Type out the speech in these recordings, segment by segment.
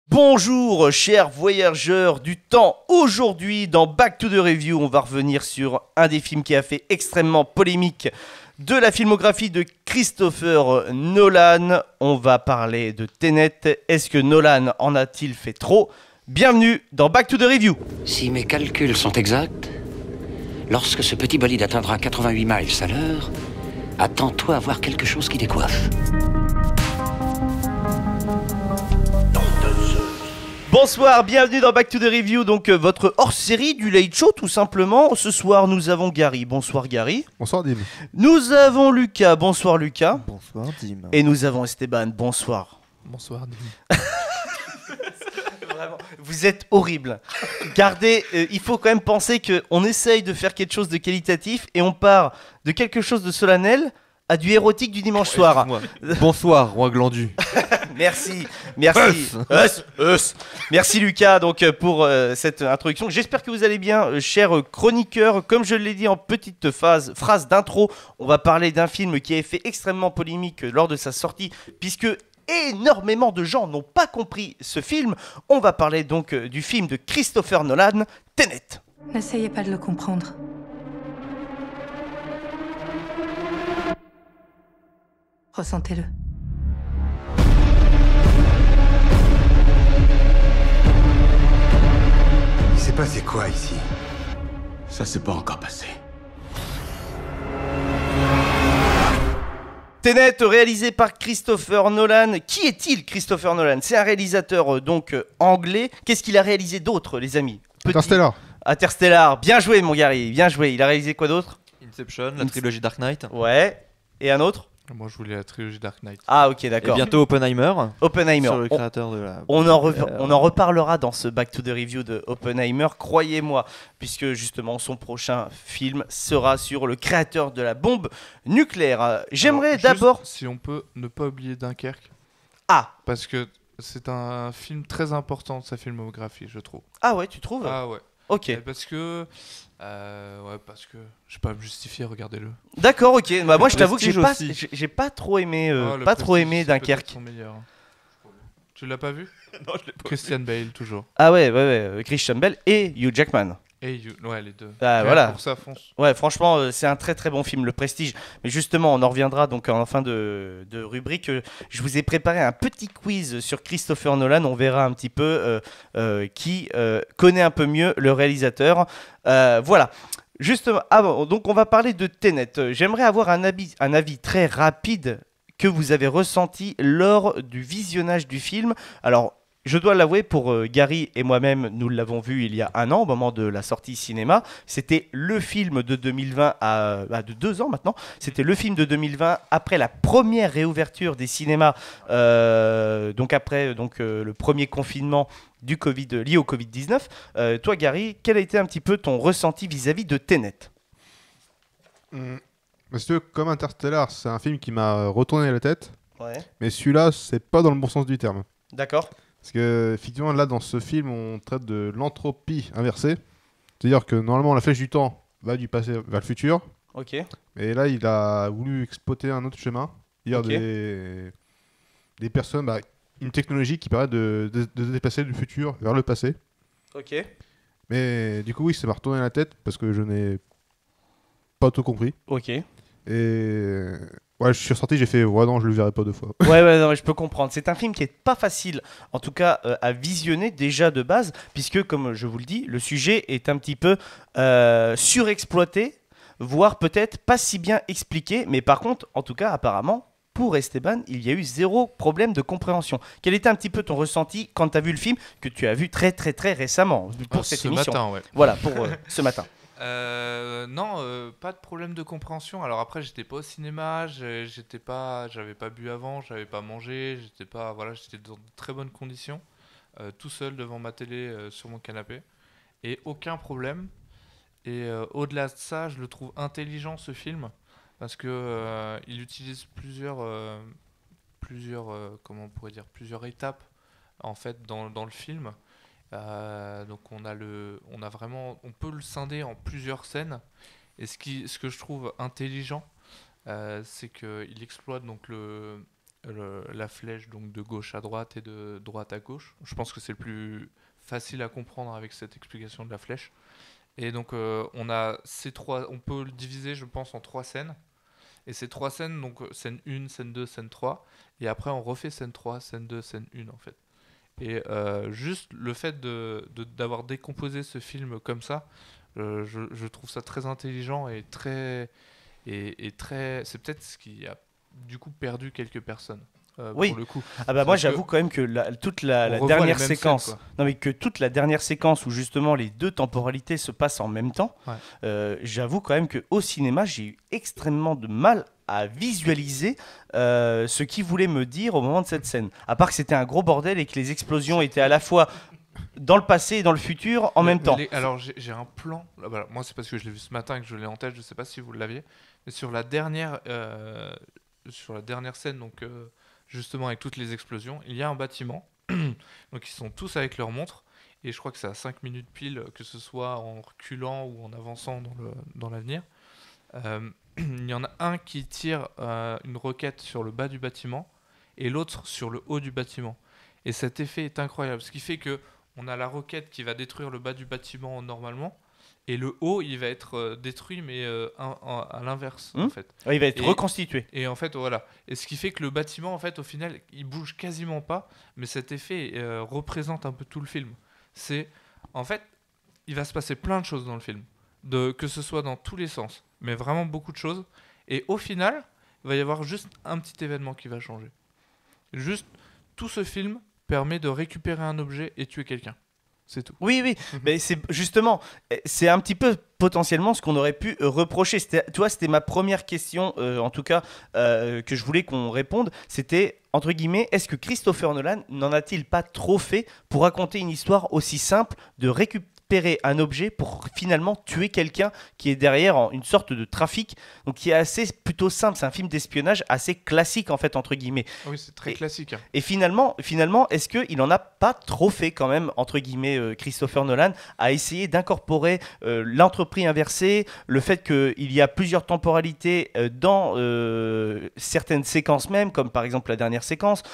Bonjour chers voyageurs du temps, aujourd'hui dans Back to the Review on va revenir sur un des films qui a fait extrêmement polémique de la filmographie de Christopher Nolan. On va parler de Tenet, est-ce que Nolan en a-t-il fait trop? Bienvenue dans Back to the Review. Si mes calculs sont exacts, lorsque ce petit bolide atteindra 88 miles à l'heure, attends-toi à voir quelque chose qui décoiffe. Bonsoir, bienvenue dans Back to the Review, donc votre hors-série du Late Show tout simplement. Ce soir nous avons Gary, bonsoir Gary. Bonsoir Dim. Nous avons Lucas, bonsoir Lucas. Bonsoir Dim. Et nous avons Esteban, bonsoir. Bonsoir Dim. Vraiment, vous êtes horrible. Gardez, il faut quand même penser qu'on essaye de faire quelque chose de qualitatif et on part de quelque chose de solennel à du érotique du dimanche soir. Bonsoir roi glandu. Merci. Merci Lucas donc pour cette introduction. J'espère que vous allez bien, chers chroniqueurs. Comme je l'ai dit en petite phrase d'intro, on va parler d'un film qui a fait extrêmement polémique lors de sa sortie, puisque énormément de gens n'ont pas compris ce film. On va parler donc du film de Christopher Nolan, Tenet. N'essayez pas de le comprendre. Ressentez-le. Il s'est passé quoi ici? Ça s'est pas encore passé. Tenet, réalisé par Christopher Nolan. Qui est-il, Christopher Nolan? C'est un réalisateur anglais. Qu'est-ce qu'il a réalisé d'autre, les amis? Interstellar. Interstellar. Bien joué, mon Gary. Bien joué. Il a réalisé quoi d'autre? Inception, la trilogie Dark Knight. Ouais. Et un autre? Moi je voulais la trilogie Dark Knight. Ah ok, Et d'accord. bientôt Oppenheimer. Oppenheimer. Sur le créateur de la... On en reparlera dans ce Back to the Review de Oppenheimer, croyez-moi, puisque justement son prochain film sera sur le créateur de la bombe nucléaire. J'aimerais Alors, d'abord... juste, si on peut ne pas oublier Dunkerque, Ah parce que c'est un film très important de sa filmographie, je trouve. Ah ouais, tu trouves? Ah ouais. Ok. Parce que je vais pas me justifier, regardez-le. D'accord, ok. Bah, moi je t'avoue que Prestige j'ai pas trop aimé, Le pas trop Prestige, aimé c'est peut-être Dunkerque. son meilleur. Tu l'as pas vu? Non, je l'ai pas. Christian Bale toujours. Ah ouais, Christian Bale et Hugh Jackman. Ouais, les deux. Ah, Rien voilà. Pour ça, fonce. Ouais, franchement, c'est un très très bon film, Le Prestige. Mais justement, on en reviendra donc en fin de rubrique. Je vous ai préparé un petit quiz sur Christopher Nolan. On verra un petit peu qui connaît un peu mieux le réalisateur. Voilà. Justement, donc on va parler de Tenet. J'aimerais avoir un avis très rapide que vous avez ressenti lors du visionnage du film. Alors, je dois l'avouer, pour Gary et moi-même, nous l'avons vu il y a un an, au moment de la sortie cinéma. C'était le film de 2020, de 2 ans maintenant. C'était le film de 2020, après la première réouverture des cinémas, donc après le premier confinement du Covid, lié au Covid-19. Toi, Gary, quel a été un petit peu ton ressenti vis-à-vis de Tenet? Parce que comme Interstellar, c'est un film qui m'a retourné la tête, Ouais. mais celui-là, c'est pas dans le bon sens du terme. D'accord. Parce que effectivement, là, dans ce film, on traite de l'entropie inversée. C'est-à-dire que normalement, la flèche du temps va du passé vers le futur. Ok. Et là, il a voulu exploiter un autre chemin. C'est-à-dire Ok. des personnes, une technologie qui permet de se déplacer du futur vers le passé. Ok. Mais du coup, oui, ça m'a retourné la tête parce que je n'ai pas tout compris. Ok. Et ouais, je suis ressorti, j'ai fait ouais, non, je le verrai pas 2 fois. Ouais, non, je peux comprendre. C'est un film qui est pas facile, en tout cas à visionner déjà de base, puisque comme je vous le dis, le sujet est un petit peu surexploité, voire peut-être pas si bien expliqué. Mais par contre, en tout cas, apparemment, pour Esteban, il y a eu 0 problème de compréhension. Quel était un petit peu ton ressenti quand tu as vu le film, que tu as vu très très très récemment pour cette ce émission? matin, ouais. Voilà, pour ce matin. Non, pas de problème de compréhension. Alors après, j'étais pas au cinéma, j'avais pas bu avant, j'avais pas mangé, j'étais dans de très bonnes conditions, tout seul devant ma télé sur mon canapé, et aucun problème. Et au-delà de ça, je le trouve intelligent ce film parce que il utilise comment on pourrait dire, plusieurs étapes en fait dans le film. Donc on peut le scinder en plusieurs scènes, et ce que je trouve intelligent, c'est qu'il exploite donc la flèche donc de gauche à droite et de droite à gauche. Je pense que c'est le plus facile à comprendre avec cette explication de la flèche. Et donc on a on peut le diviser, je pense, en 3 scènes. Et ces 3 scènes, donc scène 1, scène 2, scène 3, et après on refait scène 3, scène 2, scène 1 en fait. Et juste le fait d'avoir décomposé ce film comme ça, je trouve ça très intelligent et très... c'est peut-être ce qui a du coup perdu quelques personnes. Oui. Pour le coup. Ah bah moi Parce j'avoue que quand même que toute la on revoit dernière les mêmes séquence, scènes, quoi. non mais que toute la dernière séquence où justement les deux temporalités se passent en même temps, j'avoue quand même que au cinéma j'ai eu extrêmement de mal à visualiser ce qu'il voulait me dire au moment de cette scène. À part que c'était un gros bordel et que les explosions étaient à la fois dans le passé et dans le futur en même temps. Alors j'ai un plan. Là, voilà, moi c'est parce que je l'ai vu ce matin et que je l'ai en tête. Je sais pas si vous l'aviez. Mais sur la dernière scène, donc justement avec toutes les explosions, il y a un bâtiment. Donc ils sont tous avec leur montre. Et je crois que c'est à 5 minutes pile, que ce soit en reculant ou en avançant dans l'avenir. Il y en a un qui tire une roquette sur le bas du bâtiment et l'autre sur le haut du bâtiment. Et cet effet est incroyable. Ce qui fait que on a la roquette qui va détruire le bas du bâtiment normalement. Et le haut, il va être détruit, mais à l'inverse, en fait. Il va être reconstitué. Et en fait, voilà. Et ce qui fait que le bâtiment, en fait, au final, il bouge quasiment pas, mais cet effet représente un peu tout le film. En fait, il va se passer plein de choses dans le film, que ce soit dans tous les sens, mais vraiment beaucoup de choses. Et au final, il va y avoir juste un petit événement qui va changer. Juste, tout ce film permet de récupérer un objet et tuer quelqu'un. C'est tout. Oui, mais c'est justement, c'est un petit peu potentiellement ce qu'on aurait pu reprocher. C'était ma première question, en tout cas, que je voulais qu'on réponde. C'était, entre guillemets, est-ce que Christopher Nolan n'en a-t-il pas trop fait pour raconter une histoire aussi simple de récupérer un objet pour finalement tuer quelqu'un qui est derrière une sorte de trafic, donc qui est assez plutôt simple. C'est un film d'espionnage assez classique en fait, entre guillemets. Oui, c'est très classique. Hein. Et finalement, est-ce qu'il en a pas trop fait quand même, entre guillemets, Christopher Nolan, à essayer d'incorporer l'entreprise inversée, le fait qu'il y a plusieurs temporalités dans certaines séquences même, comme par exemple la dernière séquence,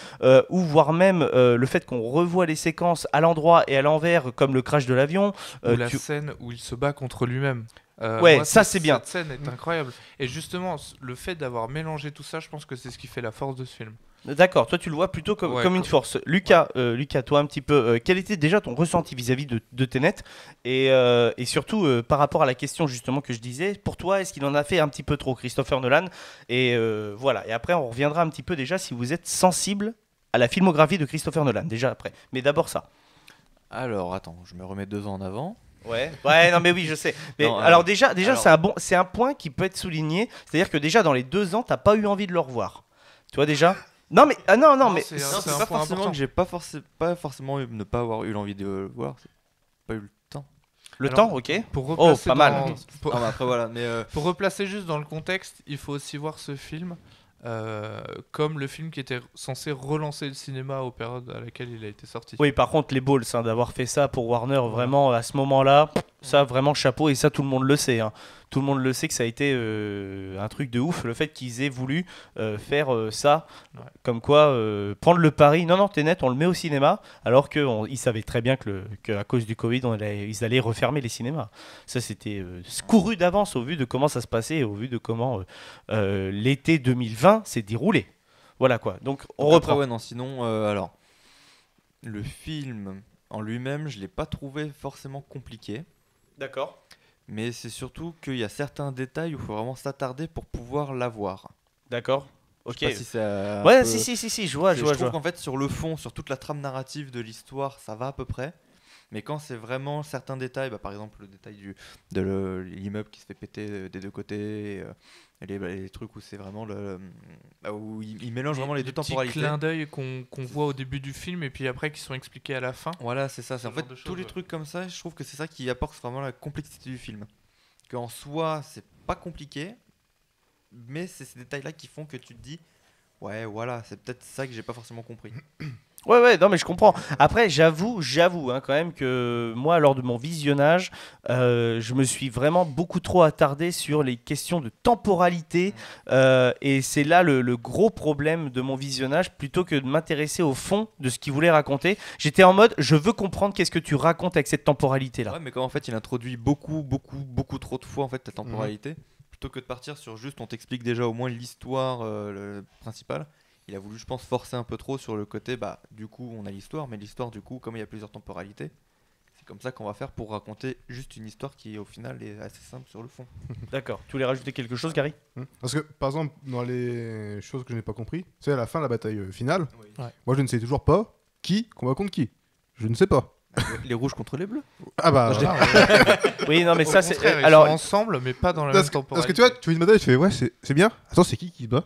ou voire même le fait qu'on revoit les séquences à l'endroit et à l'envers, comme le crash de l'avion. Ou la scène où il se bat contre lui-même. Ouais, ça c'est bien. Cette scène est incroyable. Et justement, le fait d'avoir mélangé tout ça, je pense que c'est ce qui fait la force de ce film. D'accord, toi tu le vois plutôt comme une force. Lucas, toi un petit peu, quel était déjà ton ressenti vis-à-vis de Tenet et surtout par rapport à la question justement que je disais, pour toi est-ce qu'il en a fait un petit peu trop, Christopher Nolan? Et voilà, et après on reviendra un petit peu déjà si vous êtes sensible à la filmographie de Christopher Nolan, déjà après. Mais d'abord ça. Alors, attends, je me remets 2 ans en avant. Ouais, non mais oui je sais. Mais Non, alors déjà c'est un point qui peut être souligné, c'est-à-dire que déjà dans les 2 ans t'as pas eu envie de le revoir. Tu vois déjà. Non mais mais c'est pas forcément que j'ai pas forcément ne pas avoir eu l'envie de le voir, c'est pas eu le temps. Temps, ok. Pour replacer pas mal. Non, mais après voilà, mais pour replacer juste dans le contexte, il faut aussi voir ce film comme le film qui était censé relancer le cinéma aux périodes à laquelle il a été sorti. Oui, par contre, les balls, d'avoir fait ça pour Warner, vraiment, à ce moment-là, ça, vraiment, chapeau, et ça, tout le monde le sait. Hein. Tout le monde le sait que ça a été un truc de ouf, le fait qu'ils aient voulu faire ça, comme quoi, prendre le pari, non, Tenet, on le met au cinéma, alors qu'ils savaient très bien qu'à cause du Covid, ils allaient refermer les cinémas. Ça, c'était couru d'avance au vu de comment ça se passait, et au vu de comment l'été 2020 s'est déroulé. Voilà quoi, donc on reprend. Ouais, non, sinon, alors, le film en lui-même, je l'ai pas trouvé forcément compliqué. D'accord. Mais c'est surtout qu'il y a certains détails où il faut vraiment s'attarder pour pouvoir l'avoir. D'accord. Ok. Je sais pas si ça. Ouais, si, je vois. Je trouve qu'en fait, sur le fond, sur toute la trame narrative de l'histoire, ça va à peu près. Mais quand c'est vraiment certains détails, par exemple le détail de l'immeuble qui se fait péter des deux côtés, les trucs où c'est vraiment où il mélange vraiment les deux temporalités. Les petits clins d'œil qu'on voit au début du film et puis après qui sont expliqués à la fin. Voilà, c'est ça. C'est en fait tous les trucs comme ça, je trouve que c'est ça qui apporte vraiment la complexité du film. Qu'en soi, c'est pas compliqué, mais c'est ces détails-là qui font que tu te dis, ouais, voilà, c'est peut-être ça que j'ai pas forcément compris. Ouais, non, mais je comprends. Après, j'avoue hein, quand même que moi, lors de mon visionnage, je me suis vraiment beaucoup trop attardé sur les questions de temporalité. Et c'est là le gros problème de mon visionnage, plutôt que de m'intéresser au fond de ce qu'il voulait raconter. J'étais en mode, je veux comprendre qu'est-ce que tu racontes avec cette temporalité-là. Ouais, mais quand en fait il introduit beaucoup trop de fois en fait ta temporalité, plutôt que de partir sur juste on t'explique déjà au moins l'histoire principale, il a voulu je pense forcer un peu trop sur le côté bah du coup on a l'histoire, mais l'histoire du coup comme il y a plusieurs temporalités, c'est comme ça qu'on va faire pour raconter juste une histoire qui au final est assez simple sur le fond. D'accord. Tu voulais rajouter quelque chose, Gary? Parce que, par exemple, dans les choses que je n'ai pas compris, c'est à la fin de la bataille finale, Oui. Ouais. moi je ne sais toujours pas qui combat contre qui. Je ne sais pas. Les rouges contre les bleus. Ah bah, Non, je voilà. Oui, non, mais Au ça, c'est. contraire, ils Alors, sont ensemble, mais pas dans la Parce même que, parce que temporalité. tu vois, tu fais une bataille, tu fais ouais, c'est bien. Attends, c'est qui se bat?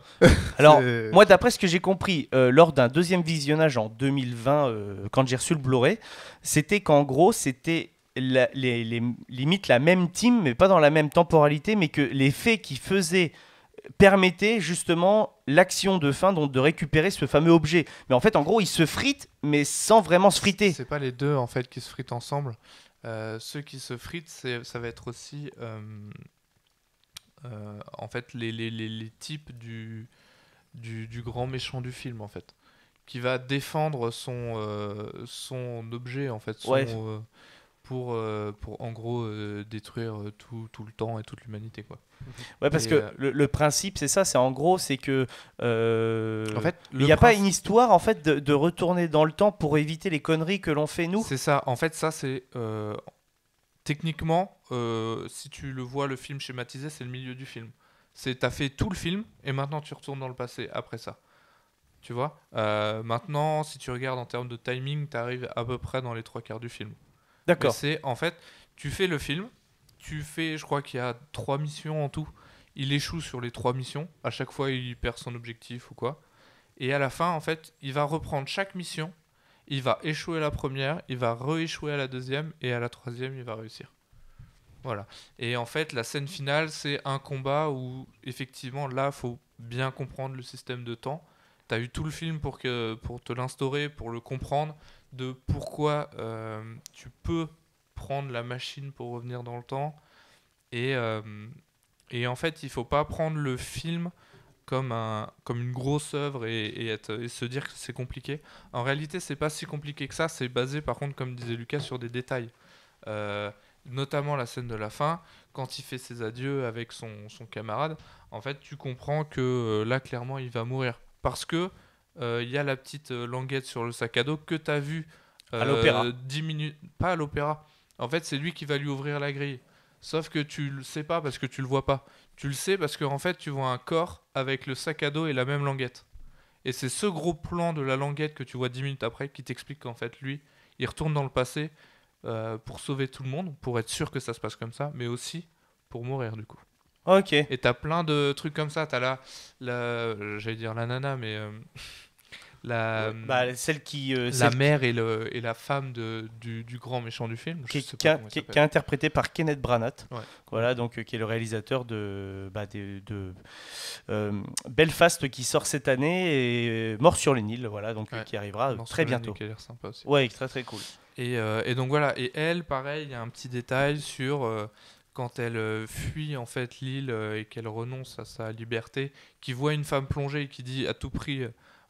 Alors, C'est- moi, d'après ce que j'ai compris, lors d'un deuxième visionnage en 2020, quand j'ai reçu le Blu-ray, c'était qu'en gros, c'était limite la même team, mais pas dans la même temporalité, mais que les faits qui faisaient permettaient justement l'action de fin, donc de récupérer ce fameux objet. Mais en fait, en gros, ils se fritent, mais sans vraiment se friter. C'est pas les deux en fait qui se fritent ensemble. Ceux qui se fritent, ça va être aussi en fait les types du grand méchant du film en fait, qui va défendre son objet en fait, Ouais. pour en gros détruire tout le temps et toute l'humanité quoi. Ouais, parce Et, que le principe, c'est ça, c'est en gros, c'est que En fait, il n'y a pas une histoire en fait de retourner dans le temps pour éviter les conneries que l'on fait nous. C'est ça. En fait, ça, c'est techniquement, si tu le vois, le film schématisé, c'est le milieu du film. T'as fait tout le film et maintenant tu retournes dans le passé après ça. Tu vois. Maintenant, si tu regardes en termes de timing, tu arrives à peu près dans les 3/4 du film. Mais D'accord. c'est en fait, tu fais le film, je crois qu'il y a 3 missions en tout. Il échoue sur les 3 missions. À chaque fois, il perd son objectif ou quoi. Et à la fin, en fait, il va reprendre chaque mission. Il va échouer à la première, il va re-échouer à la deuxième, et à la troisième, il va réussir. Voilà. Et en fait, la scène finale, c'est un combat où, effectivement, là, faut bien comprendre le système de temps. Tu as eu tout le film pour te l'instaurer, pour le comprendre, de pourquoi tu peux prendre la machine pour revenir dans le temps. Et en fait, il faut pas prendre le film comme une grosse œuvre et se dire que c'est compliqué. En réalité, c'est pas si compliqué que ça. C'est basé, par contre, comme disait Lucas, sur des détails. Notamment la scène de la fin, quand il fait ses adieux avec son camarade. En fait, tu comprends que là, clairement, il va mourir. Parce que il y a la petite languette sur le sac à dos que tu as vue À l'opéra. 10 minutes. Pas à l'opéra. En fait, c'est lui qui va lui ouvrir la grille. Sauf que tu le sais pas parce que tu le vois pas. Tu le sais parce que en fait, tu vois un corps avec le sac à dos et la même languette. Et c'est ce gros plan de la languette que tu vois 10 minutes après qui t'explique qu'en fait, lui, il retourne dans le passé pour sauver tout le monde, pour être sûr que ça se passe comme ça, mais aussi pour mourir du coup. Ok. Et t'as plein de trucs comme ça. T'as j'allais dire la nana, mais Bah, celle qui, la celle mère et la femme du grand méchant du film. qui, Je sais qui pas a- comment il qui- s'appelle. qui est interprété par Kenneth Branagh, Ouais. voilà, donc qui est le réalisateur de Belfast qui sort cette année et Mort sur le Nil, voilà, donc Ouais. qui arrivera Dans très ce bientôt. qui a l'air sympa aussi. Ouais, très très cool. Et donc voilà, et elle, pareil, il y a un petit détail sur quand elle fuit en fait l'île et qu'elle renonce à sa liberté, qui voit une femme plongée et qui dit à tout prix,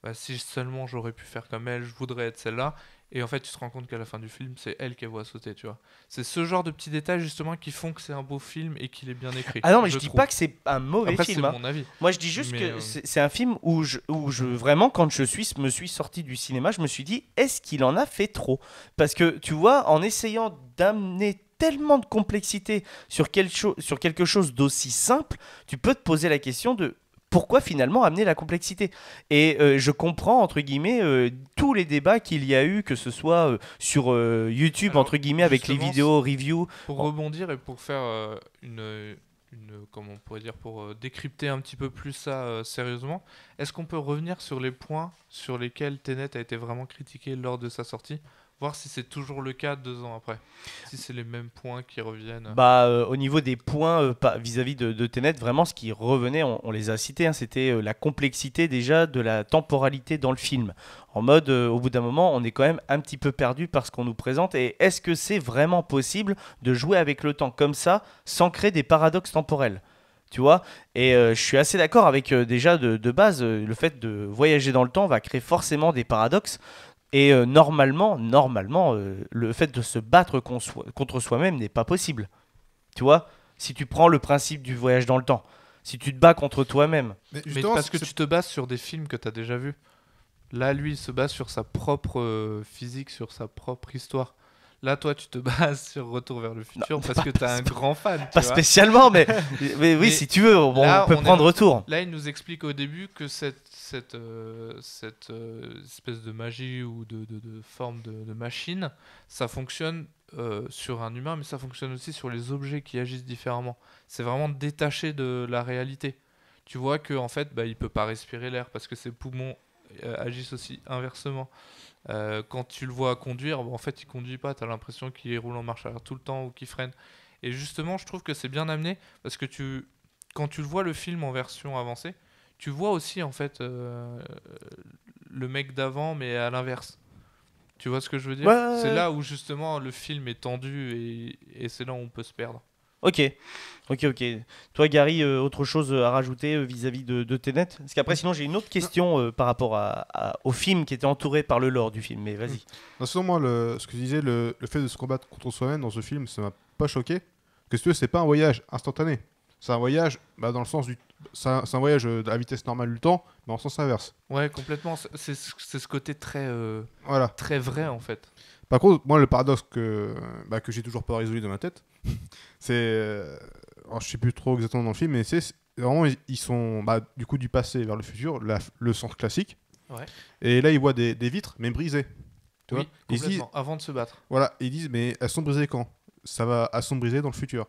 bah, si seulement j'aurais pu faire comme elle, je voudrais être celle-là. Et en fait, tu te rends compte qu'à la fin du film, c'est elle qu'elle voit sauter, tu vois. C'est ce genre de petits détails justement qui font que c'est un beau film et qu'il est bien écrit. Ah non, mais je dis trouve. pas que c'est un mauvais Après, film, c'est hein. mon avis. Moi, je dis juste Mais, que c'est un film où vraiment, quand me suis sorti du cinéma, je me suis dit, est-ce qu'il en a fait trop? Parce que, tu vois, en essayant d'amener tellement de complexité sur quelque chose d'aussi simple, tu peux te poser la question de pourquoi finalement amener la complexité. Et je comprends, entre guillemets, tous les débats qu'il y a eu, que ce soit sur YouTube, Alors, entre guillemets, avec les justement, vidéos review. Pour rebondir et pour faire comment on pourrait dire, pour décrypter un petit peu plus ça sérieusement, est-ce qu'on peut revenir sur les points sur lesquels Tenet a été vraiment critiqué lors de sa sortie? voir si c'est toujours le cas 2 ans après. Si c'est les mêmes points qui reviennent. Au niveau des points vis-à-vis de Tenet, vraiment ce qui revenait, on les a cités, hein, c'était la complexité déjà de la temporalité dans le film. En mode, au bout d'un moment, on est quand même un petit peu perdu par ce qu'on nous présente. Et est-ce que c'est vraiment possible de jouer avec le temps comme ça, sans créer des paradoxes temporels ? Tu vois, et je suis assez d'accord avec déjà de base, le fait de voyager dans le temps va créer forcément des paradoxes. Et normalement, le fait de se battre contre soi-même n'est pas possible. Tu vois, si tu prends le principe du voyage dans le temps, si tu te bats contre toi-même. Mais parce que tu te bases sur des films que tu as déjà vus. Là, lui, il se base sur sa propre physique, sur sa propre histoire. Là, toi, tu te bases sur Retour vers le futur parce que tu es un grand fan. Pas spécialement, mais oui, si tu veux, on peut prendre Retour. Là, il nous explique au début que cette espèce de magie ou de forme de machine, ça fonctionne sur un humain, mais ça fonctionne aussi sur les objets qui agissent différemment. C'est vraiment détaché de la réalité. Tu vois qu'en fait, il peut pas respirer l'air parce que ses poumons agissent aussi inversement. Quand tu le vois conduire, en fait, il conduit pas. Tu as l'impression qu'il roule en marche arrière tout le temps ou qu'il freine. Et justement, je trouve que c'est bien amené parce que quand tu le vois le film en version avancée, tu vois aussi en fait le mec d'avant, mais à l'inverse. Tu vois ce que je veux dire ? Ouais. C'est là où justement le film est tendu et c'est là où on peut se perdre. Ok. Toi, Gary, autre chose à rajouter vis-à-vis de Tenet ? Parce qu'après, sinon, j'ai une autre question par rapport au film qui était entouré par le lore du film. Mais vas-y. Non, selon moi, ce que je disais, le fait de se combattre contre soi-même dans ce film, ça m'a pas choqué. Parce que si tu veux, c'est pas un voyage instantané. C'est un voyage dans le sens c'est un voyage à la vitesse normale du temps, mais en sens inverse. Ouais, complètement. C'est ce côté très très vrai en fait. Par contre, moi, le paradoxe que j'ai toujours pas résolu dans ma tête, c'est... alors, je sais plus trop exactement dans le film, mais c'est vraiment, ils sont du coup du passé vers le futur, le sens classique. Ouais. Et là, ils voient des vitres, mais brisées. Tu vois, complètement, ils disent, avant de se battre. Voilà, ils disent, mais elles sont brisées quand ? Elles sont brisées dans le futur.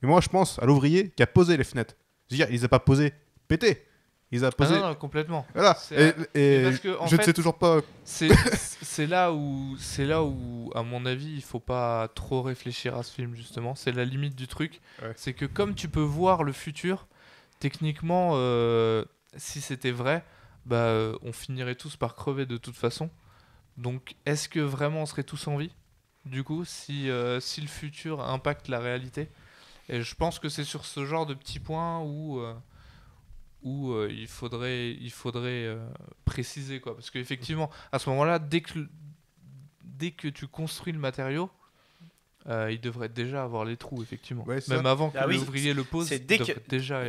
Et moi, je pense à l'ouvrier qui a posé les fenêtres. C'est-à-dire, il les a pas posées pétées. Il les a posées... non, complètement. Voilà. Et parce que, je ne sais toujours pas... C'est là où, à mon avis, il faut pas trop réfléchir à ce film, justement. C'est la limite du truc. Ouais. C'est que comme tu peux voir le futur, techniquement, si c'était vrai, on finirait tous par crever de toute façon. Donc, est-ce que vraiment on serait tous en vie, du coup, si le futur impacte la réalité ? Et je pense que c'est sur ce genre de petits points où il faudrait préciser, quoi. Parce qu'effectivement, à ce moment-là, dès que tu construis le matériau, il devrait déjà avoir les trous, effectivement. Ouais, même ça. Avant que l'ouvrier le pose, c'est déjà...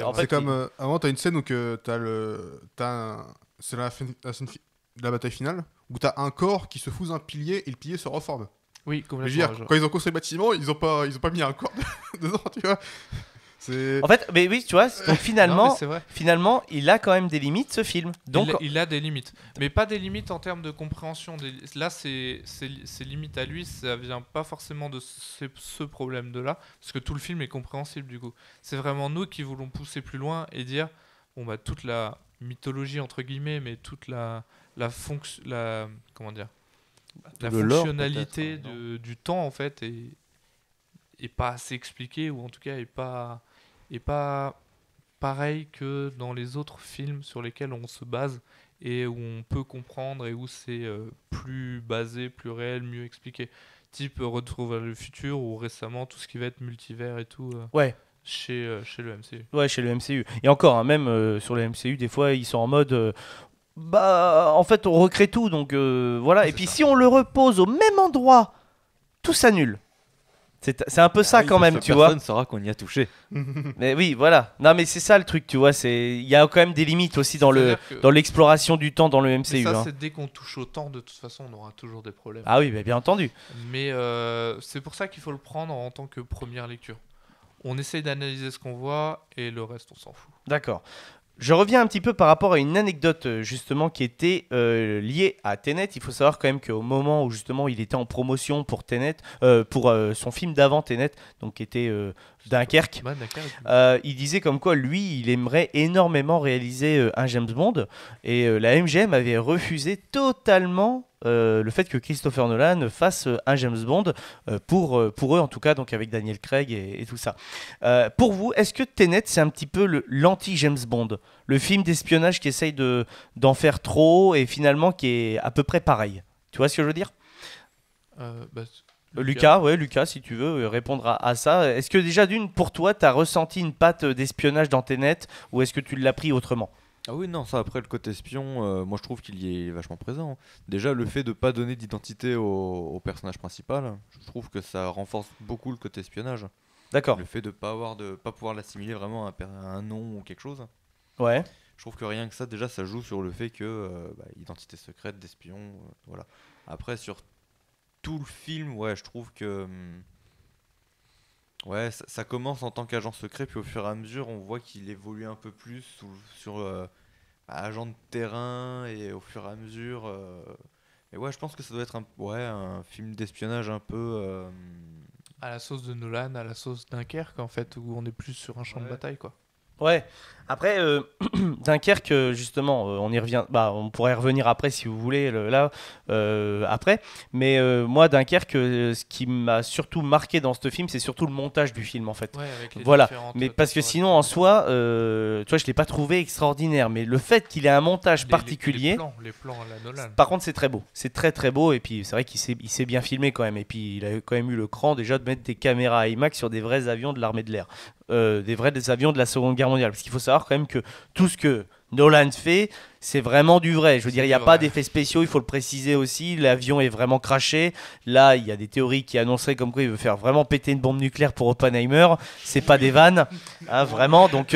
En fait, c'est comme... avant, tu as une scène où c'est la bataille finale, où tu as un corps qui se fout d'un pilier et le pilier se reforme. Oui, complètement. Quand ils ont construit le bâtiment, ils ont pas mis un corps dedans, tu vois. En fait, mais oui, tu vois, donc finalement, il a quand même des limites, ce film. Donc... Il a des limites, mais pas des limites en termes de compréhension. Là, ses limites à lui, ça vient pas forcément de ce problème de là, parce que tout le film est compréhensible du coup. C'est vraiment nous qui voulons pousser plus loin et dire, toute la mythologie entre guillemets, mais toute la fonctionnalité du temps en fait est pas assez expliquée, ou en tout cas est pas pareil que dans les autres films sur lesquels on se base et où on peut comprendre et où c'est plus basé, plus réel, mieux expliqué. Type Retour vers le futur ou récemment tout ce qui va être multivers et tout. Chez le MCU. Ouais, chez le MCU. Et encore, même sur le MCU, des fois ils sont en mode... en fait, on recrée tout, donc voilà. Et puis, si on le repose au même endroit, tout s'annule. C'est un peu ça quand même, tu vois. Personne saura qu'on y a touché. Mais oui, voilà. Non, mais c'est ça le truc, tu vois. Il y a quand même des limites aussi dans l'exploration du temps dans le MCU. Mais ça, c'est dès qu'on touche au temps, de toute façon, on aura toujours des problèmes. Ah oui, bien entendu. Mais c'est pour ça qu'il faut le prendre en tant que première lecture. On essaye d'analyser ce qu'on voit et le reste, on s'en fout. D'accord. Je reviens un petit peu par rapport à une anecdote justement qui était liée à Tenet. Il faut savoir quand même qu'au moment où justement il était en promotion pour Tenet, pour son film d'avant Tenet, donc qui était Dunkerque, il disait comme quoi lui il aimerait énormément réaliser un James Bond et la MGM avait refusé totalement le fait que Christopher Nolan fasse un James Bond pour eux en tout cas, donc avec Daniel Craig et tout ça. Pour vous, est-ce que Tenet c'est un petit peu l'anti-James Bond, le film d'espionnage qui essaye d'en faire trop et finalement qui est à peu près pareil? Tu vois ce que je veux dire? Bah, Lucas, si tu veux répondre à ça. Est-ce que déjà pour toi, tu as ressenti une patte d'espionnage dans Tenet ou est-ce que tu l'as pris autrement? Ah oui, non, ça après le côté espion, moi je trouve qu'il y est vachement présent, hein. Déjà le fait de pas donner d'identité au personnage principal, je trouve que ça renforce beaucoup le côté espionnage. D'accord. Le fait de pas pouvoir l'assimiler vraiment à un nom ou quelque chose. Ouais. Je trouve que rien que ça, déjà, ça joue sur le fait que identité secrète d'espion, voilà. Après, sur tout le film, ouais, je trouve que ouais, ça commence en tant qu'agent secret, puis au fur et à mesure, on voit qu'il évolue un peu plus sur agent de terrain, et au fur et à mesure. Et ouais, je pense que ça doit être un film d'espionnage un peu. à la sauce de Nolan, à la sauce Dunkerque en fait, où on est plus sur un champ de bataille quoi. Ouais. Après, Dunkerque, justement, on y revient. Bah, on pourrait y revenir après si vous voulez, après. Mais moi, Dunkerque, ce qui m'a surtout marqué dans ce film, c'est surtout le montage du film, en fait. Ouais, avec les Voilà. différentes Mais parce que sinon, en soi, tu vois, je l'ai pas trouvé extraordinaire. Mais le fait qu'il ait un montage particulier. Les plans à la Nolan. Par contre, c'est très beau. C'est très très beau. Et puis, c'est vrai qu'il s'est bien filmé quand même. Et puis, il a quand même eu le cran déjà de mettre des caméras IMAX sur des vrais avions de l'armée de l'air. Des avions de la Seconde Guerre mondiale. Parce qu'il faut savoir quand même que tout ce que Nolan fait, c'est vraiment du vrai. Je veux dire, il n'y a pas d'effets spéciaux, il faut le préciser aussi. L'avion est vraiment craché. Là, il y a des théories qui annonceraient comme quoi il veut faire vraiment péter une bombe nucléaire pour Oppenheimer. C'est pas des vannes, hein, vraiment. Donc,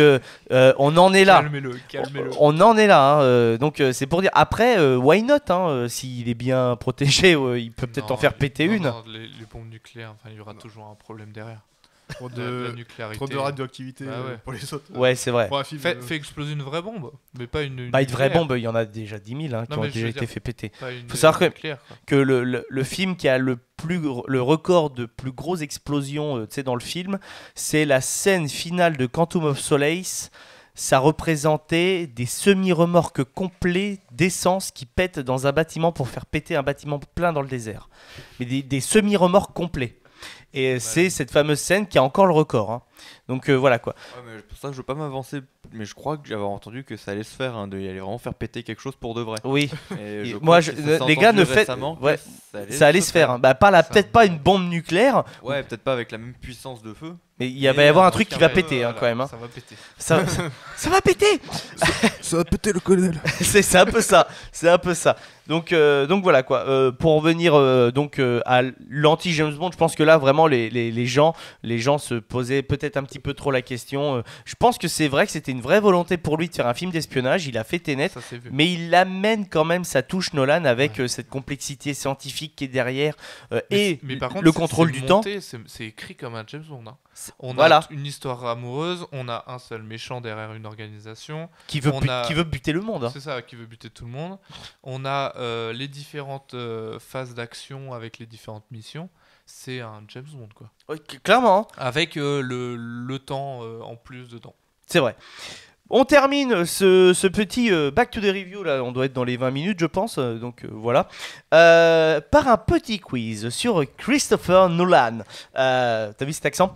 on en est là. Calmez-le. On en est là. Hein, donc, c'est pour dire. Après, why not, hein, s'il est bien protégé, il peut peut-être en faire péter une. Non, les bombes nucléaires, enfin, il y aura toujours un problème derrière. Trop La de nucléarité. radioactivité Bah ouais. pour les autres. Ouais, c'est vrai. Pour un film, Fais exploser une vraie bombe, mais pas une Bah, une vraie nucléaire. bombe, il y en a déjà 10 000 hein, qui Non, ont mais je déjà veux été dire, fait péter. Pas une Faut savoir que- nucléaire, quoi. Que le film qui a le record de plus grosse explosion tu sais, dans le film, c'est la scène finale de Quantum of Solace. Ça représentait des semi-remorques complets d'essence qui pètent dans un bâtiment pour faire péter un bâtiment plein dans le désert. Mais des semi-remorques complets. Et c'est cette fameuse scène qui a encore le record. Hein. Donc voilà quoi. Ouais, mais pour ça, je veux pas m'avancer, mais je crois que j'avais entendu que ça allait se faire, hein, il allait vraiment faire péter quelque chose pour de vrai. Oui. Et je Moi, crois que ça s'est les gars, entendu ne faites. récemment que Ouais, ça ça allait se faire. Hein. Bah, peut-être pas une bombe nucléaire, Ouais, peut-être pas avec la même puissance de feu. mais il va y avoir un truc qui va péter hein, Voilà, quand même. Hein. Ça va péter. Ça va péter. Ça va péter le colonel. C'est un peu ça. C'est un peu ça. Donc voilà quoi. Pour revenir à l'anti James Bond, je pense que là vraiment les gens se posaient peut-être un petit peu trop la question. Je pense que c'est vrai que c'était une vraie volonté pour lui de faire un film d'espionnage. Il a fait Tenet, Ça s'est vu. mais il amène quand même sa touche Nolan avec cette complexité scientifique qui est derrière Mais par contre, le contrôle du temps. monté, c'est écrit comme un James Bond. Hein. On Voilà. a une histoire amoureuse, on a un seul méchant derrière une organisation. Qui veut, On a- qui veut buter le monde. Hein. C'est ça, qui veut buter tout le monde. On a les différentes phases d'action avec les différentes missions. C'est un James Bond, quoi. Ouais, clairement. Hein. Avec le temps en plus dedans. C'est vrai. On termine ce petit back to the review, là, on doit être dans les 20 minutes je pense, donc voilà, par un petit quiz sur Christopher Nolan. T'as vu cet accent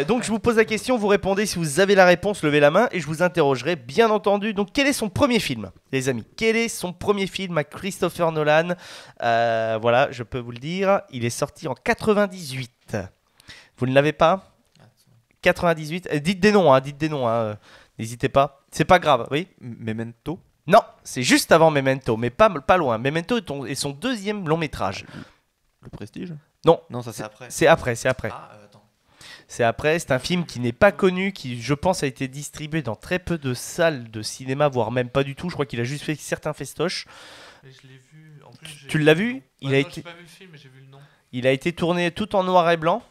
donc je vous pose la question, vous répondez, si vous avez la réponse, levez la main et je vous interrogerai bien entendu. Donc quel est son premier film, les amis? Quel est son premier film à Christopher Nolan? Voilà, je peux vous le dire, il est sorti en 98. Vous ne l'avez pas? 98, dites des noms, hein. N'hésitez pas. C'est pas grave, oui. Memento. Non, c'est juste avant Memento, mais pas loin. Memento est son deuxième long métrage. Le Prestige. Non, Non, ça c'est après. c'est après. Ah, attends. C'est après, c'est un film qui n'est pas connu, qui je pense a été distribué dans très peu de salles de cinéma, voire même pas du tout. Je crois qu'il a juste fait certains festoches. Et je l'ai vu. En plus, j'ai Tu vu l'as le vu? nom. Il Ouais, a non, été- j'ai pas vu le film, mais j'ai vu le nom. Il a été tourné tout en noir et blanc.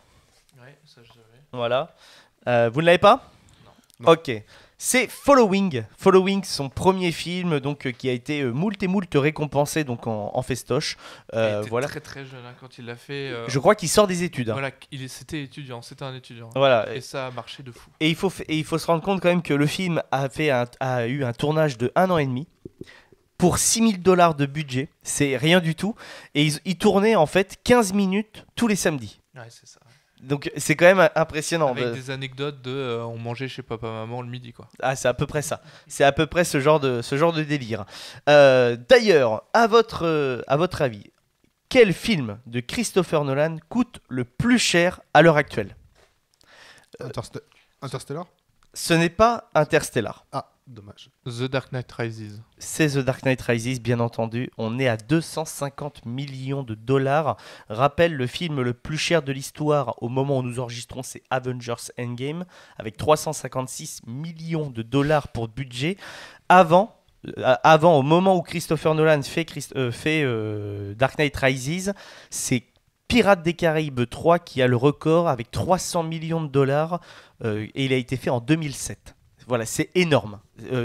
Ouais, ça je savais. Voilà. Vous ne l'avez pas? Non. Ok. C'est Following. Following, son premier film, donc qui a été moult et moult récompensé donc en festoche. Il était Voilà. très très jeune hein, quand il l'a fait. Je crois qu'il sort des études. Hein. Voilà, c'était étudiant, c'était un étudiant. Voilà. Et ça a marché de fou. Et il faut se rendre compte quand même que le film a eu un tournage de 1 an et demi. pour 6 000 $ de budget. C'est rien du tout. Et ils tournaient en fait 15 minutes tous les samedis. Ouais, c'est ça. Donc c'est quand même impressionnant. Avec des anecdotes de on mangeait chez papa-maman le midi, quoi. Ah, c'est à peu près ça. C'est à peu près ce genre de délire. D'ailleurs, à votre avis, quel film de Christopher Nolan coûte le plus cher à l'heure actuelle ? Interstellar. Ce n'est pas Interstellar. Ah, dommage. The Dark Knight Rises. C'est The Dark Knight Rises, bien entendu. On est à 250 millions de $. Rappelle, le film le plus cher de l'histoire au moment où nous enregistrons, c'est Avengers Endgame, avec 356 millions de $ pour budget. Avant, au moment où Christopher Nolan fait Dark Knight Rises, c'est Pirates des Caraïbes 3 qui a le record avec 300 millions de $, et il a été fait en 2007. Voilà, c'est énorme.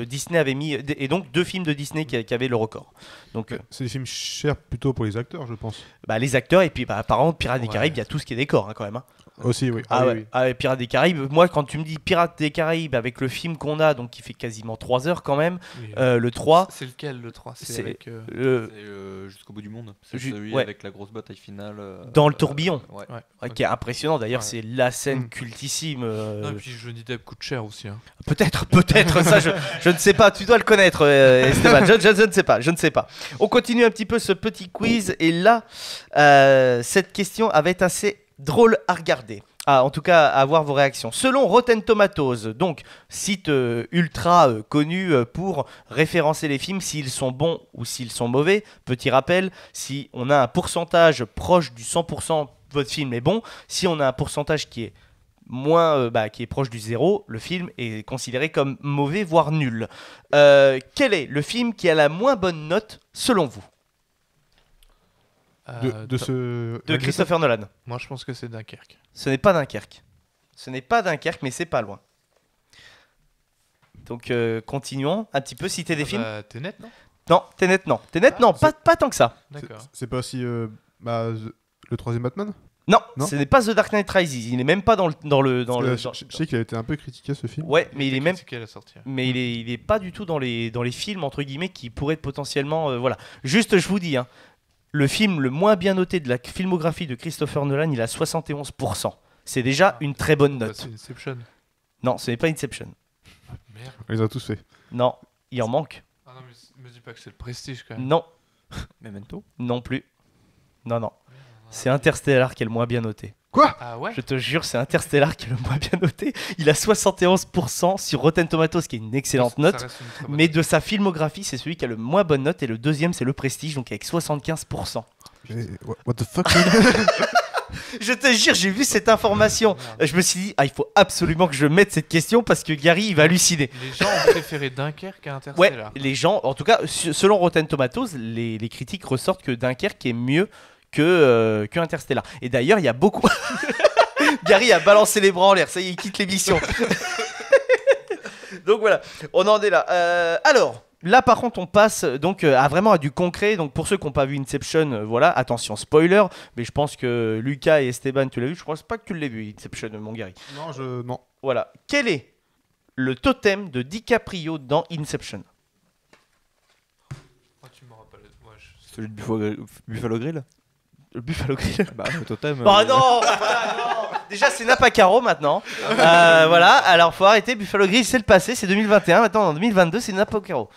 Disney avait mis... Et donc, 2 films de Disney qui avaient le record. Donc, c'est des films chers plutôt pour les par pense. Les acteurs, et puis apparemment, Pirates des Ouais. Caraïbes, il y a tout ce qui est décor quand même. Hein. Aussi, oui. Ah oui, ouais, oui. Ah ouais, Pirates des Caraïbes, moi quand tu me dis Pirates des Caraïbes avec le film qu'on a, donc qui fait quasiment 3 heures quand même, Oui. le 3, C'est lequel, le 3? C'est c'est avec... C'est Jusqu'au bout du monde. C'est celui ouais. avec la grosse bataille finale. Dans le tourbillon. Ouais. Ouais. ouais, qui est impressionnant d'ailleurs, Ouais. c'est la scène cultissime. Non, et puis Johnny Depp coûte cher aussi. Hein. Peut-être, ça je ne sais pas, tu dois le connaître Esteban, je ne sais pas. On continue un petit peu ce petit quiz, et là, cette question avait été assez drôle à regarder. Ah, en tout cas, à voir vos réactions. Selon Rotten Tomatoes, donc site ultra connu pour référencer les films, s'ils sont bons ou s'ils sont mauvais. Petit rappel, si on a un pourcentage proche du 100%, votre film est bon. Si on a un pourcentage qui est qui est proche du 0, le film est considéré comme mauvais, voire nul. Quel est le film qui a la moins bonne note selon vous ? De Christopher Nolan. Moi, je pense que c'est Dunkerque. Ce n'est pas Dunkerque. Mais c'est pas loin. Donc continuons un petit peu, citer des films. Tenet, non? Non, Tenet non. Non, pas tant que ça. D'accord. C'est pas aussi le 3e Batman. Non, Non. ce n'est pas The Dark Knight Rises. Il n'est même pas dans le. Je sais qu'il a été un peu critiqué ce film. Ouais, mais il est même. Critiqué à la sortie. Mais il est pas du tout dans les films entre guillemets qui pourraient être potentiellement voilà. Juste, je vous dis, hein, le film le moins bien noté de la filmographie de Christopher Nolan, il a 71%. C'est déjà une très bonne note. C'est Inception. Non, ce n'est pas Inception. Merde. On les a tous fait. Non, il en manque. Ah non, mais me dis pas que c'est le Prestige quand même. Non, Memento. non plus. Non. C'est Interstellar qui est le moins bien noté. Ah ouais? Je te jure, c'est Interstellar qui est le moins bien noté. Il a 71% sur Rotten Tomatoes, qui est une excellente Ça note. reste une très bonne Mais note. de sa filmographie, c'est celui qui a le moins bonne note. Et le deuxième, c'est le Prestige, donc avec 75%. Mais what the fuck. Je te jure, j'ai vu cette information. Merde. Je me suis dit, il faut absolument que je mette cette question parce que Gary, il va halluciner. Les gens ont préféré Dunkerque à Ouais, Interstellar. les gens, en tout cas, selon Rotten Tomatoes, les critiques ressortent que Dunkerque est mieux que Interstellar. Et d'ailleurs, il y a beaucoup. Gary a balancé les bras en l'air, ça y est, il quitte l'émission. Donc voilà, on en est là. Alors, là par contre, on passe donc à du concret. Donc pour ceux qui n'ont pas vu Inception, voilà, attention, spoiler. Mais je pense que Lucas et Esteban, tu l'as vu. Je pense pas que tu l'aies vu, Inception, mon Gary. Non. Voilà. Quel est le totem de DiCaprio dans Inception? Oh, tu me rappelles. Ouais, Celui de Buffalo Grill. Le Buffalo Grill. Bah, le totem. Oh non, non. Déjà, c'est Napa Caro maintenant. Voilà, alors faut arrêter. Buffalo Grill, c'est le passé, c'est 2021. Maintenant, en 2022, c'est Napa Caro.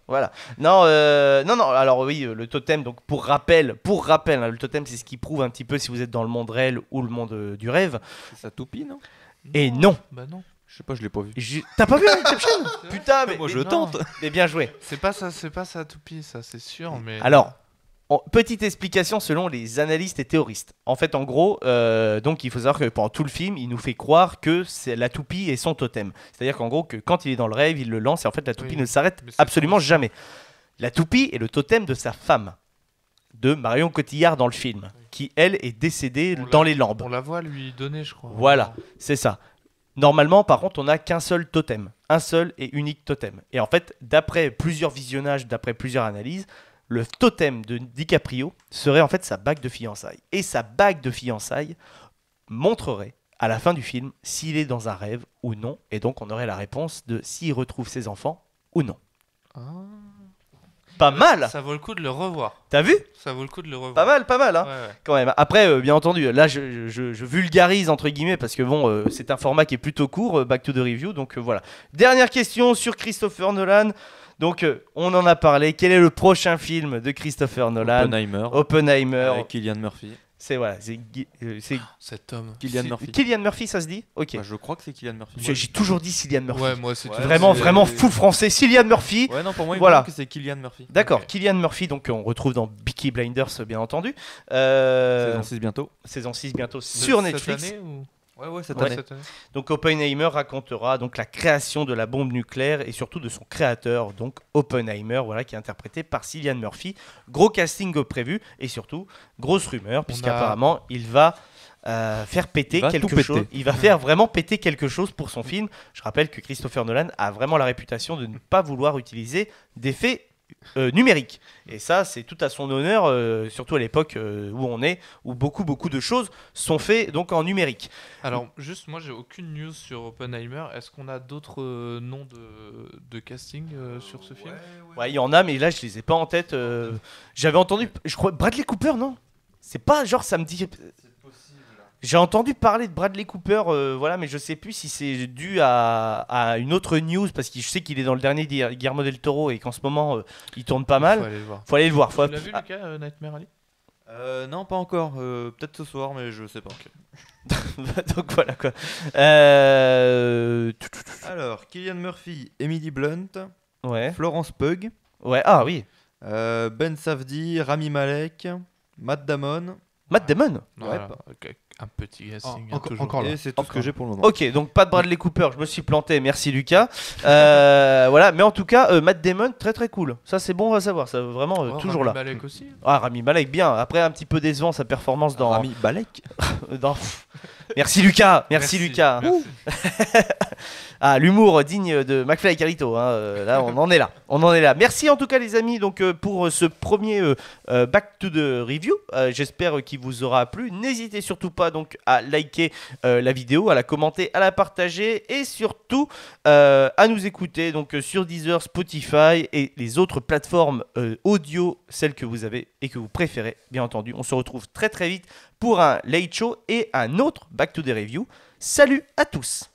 Voilà. Non, alors oui, le totem, donc pour rappel, hein, le totem, c'est ce qui prouve un petit peu si vous êtes dans le monde réel ou le monde du rêve. C'est sa toupie, non? Et non. Bah non. Je sais pas, je l'ai pas vu. T'as pas vu Inception? Putain, mais, Moi, je non. tente. mais bien joué. C'est pas ça toupie, ça, c'est sûr. Mais Alors, petite explication selon les analystes et théoristes. En fait, en gros, donc il faut savoir que pendant tout le film, il nous fait croire que la toupie est son totem. C'est-à-dire qu'en gros, que quand il est dans le rêve, il le lance et en fait, la toupie Oui. ne s'arrête Mais c'est absolument faux. jamais. La toupie est le totem de sa femme, de Marion Cotillard dans le film, qui elle est décédée On dans la- les Lambes. on la voit lui donner, je crois. Voilà, c'est ça. Normalement, par contre, on n'a qu'un seul totem, un seul et unique totem. Et en fait, d'après plusieurs visionnages, d'après plusieurs analyses, le totem de DiCaprio serait en fait sa bague de fiançailles. Et sa bague de fiançailles montrerait à la fin du film s'il est dans un rêve ou non. Et donc, on aurait la réponse de s'il retrouve ses enfants ou non. Ah. pas mal. Ça vaut le coup de le revoir. T'as vu? Ça vaut le coup de le revoir. Pas mal, hein. Ouais. Quand même. Après, bien entendu, là, je vulgarise entre guillemets parce que bon, c'est un format qui est plutôt court, Back to the Review. Donc voilà. Dernière question sur Christopher Nolan. Donc, on en a parlé. Quel est le prochain film de Christopher Nolan? Oppenheimer. Avec Cillian Murphy. C'est Cet homme. Cillian Murphy. Cillian Murphy, ça se dit? Ok. Bah, je crois que c'est Cillian Murphy. J'ai toujours dit Cillian Murphy. Ouais, moi c'est Vraiment full français. Cillian Murphy. Ouais, non, pour moi, il Voilà. me semble que c'est Cillian Murphy. D'accord, Ok. Cillian Murphy, donc on retrouve dans Peaky Blinders, bien entendu. Saison 6 bientôt. Saison 6 bientôt sur Netflix. Cette année ou... Ouais, cette Ouais. année. Cette année. Donc Oppenheimer racontera donc la création de la bombe nucléaire et surtout de son créateur, donc Oppenheimer, voilà, qui est interprété par Cillian Murphy. Gros casting prévu et surtout grosse rumeur puisqu'apparemment il va faire péter Il va quelque tout péter. chose. Il va faire vraiment péter quelque chose pour son film. Je rappelle que Christopher Nolan a vraiment la réputation de ne pas vouloir utiliser d'effets numériques. Et ça, c'est tout à son honneur, surtout à l'époque où on est, où beaucoup de choses sont faites donc en numérique. Alors, juste, moi j'ai aucune news sur Oppenheimer. Est-ce qu'on a d'autres noms de casting sur ce film? Ouais, il y en a, mais là, je les ai pas en tête. J'avais entendu, je crois, Bradley Cooper, non? C'est pas genre, ça me dit. J'ai entendu parler de Bradley Cooper, voilà, mais je sais plus si c'est dû à une autre news, parce que je sais qu'il est dans le dernier Guillermo del Toro et qu'en ce moment, il tourne pas Faut mal. aller le voir. Faut aller le voir. Tu l'as vu, Lucas, Nightmare Alley? Non, pas encore. Peut-être ce soir, mais je sais pas. Donc voilà quoi. Alors, Cillian Murphy, Emily Blunt, Ouais. Florence Pugh, Ouais. Ah oui. Ben Safdie, Rami Malek, Matt Damon. Matt Damon. Voilà, ok, un petit casting. toujours. encore là. Et c'est tout ce que j'ai pour le moment. Ok, donc pas de Bradley Cooper, je me suis planté, merci Lucas. Voilà, mais en tout cas, Matt Damon, très très cool. Ça c'est bon à savoir, ça vraiment Ouais, toujours Rami là. Malek aussi. Ah, Rami Malek, bien. Après, un petit peu décevant sa performance dans. Rami Malek. dans- Merci Lucas, merci Lucas. Merci. Ah, l'humour digne de McFly et Carlito. Hein. Là, on en est là. On en est là. Merci en tout cas, les amis, donc pour ce premier Back to the Review. J'espère qu'il vous aura plu. N'hésitez surtout pas donc à liker la vidéo, à la commenter, à la partager et surtout à nous écouter donc sur Deezer, Spotify et les autres plateformes audio, celles que vous avez et que vous préférez, bien entendu. On se retrouve très très vite pour un Late Show et un autre Back to the Review. Salut à tous.